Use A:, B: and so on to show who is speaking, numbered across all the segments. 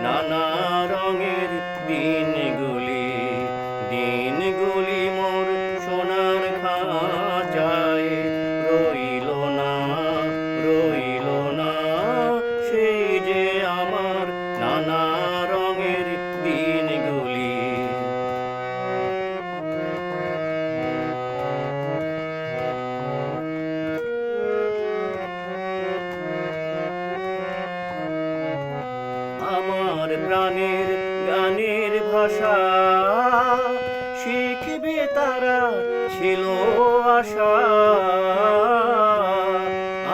A: নানা রঙের দিনগুলি মোর সোনার খাঁচায় রইল না সেই যে আমার নানা রঙের দিনগুলি। আমার প্রাণের গানের ভাষা শিখবে তারা ছিল আশা।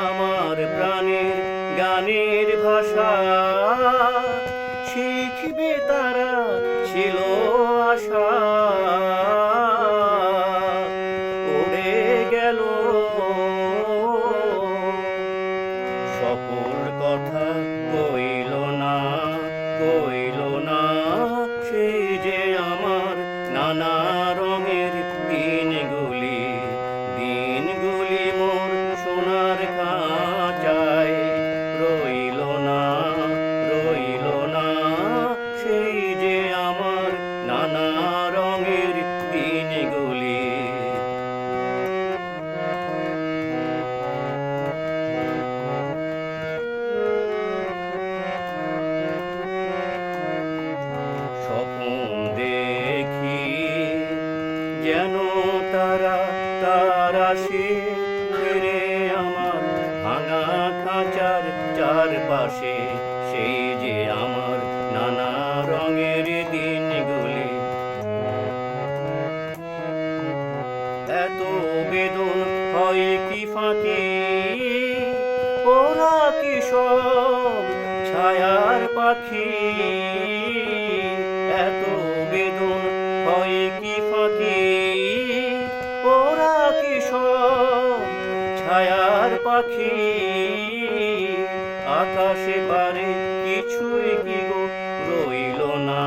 A: আমার প্রাণের গানের ভাষা শিখবে তারা ছিল আশা। উড়ে গেল সকল কথা কইল না সেই যে আমার নানা রঙের দিনগুলি মোর সোনার খাঁচায় রইল না সেই যে আমার নানা রঙের দিনগুলি। দেখি যেন তারা সে ফিরে আমার ভাঙা খাঁচার চারপাশে সেই যে আমার নানা রঙের দিনগুলি। এত বেদন হয় কি ফাঁকি ওরা কি সব ছায়ার পাখি। এত বেদন হয় কি ফাঁকি ওরা কি সব ছায়ার পাখি। আকাশে পারে কিছুই কি গো রইল না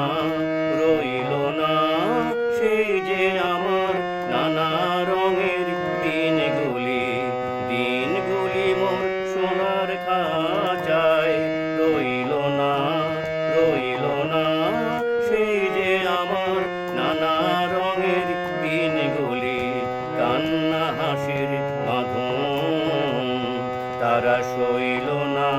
A: সেই যে আমার নানা রঙের দিনগুলি মোর সোনার খাঁচায় রইল না সেই যে আমার নানা রঙের দিনগুলি। কান্না হাসির বাঁধন তারা সইল না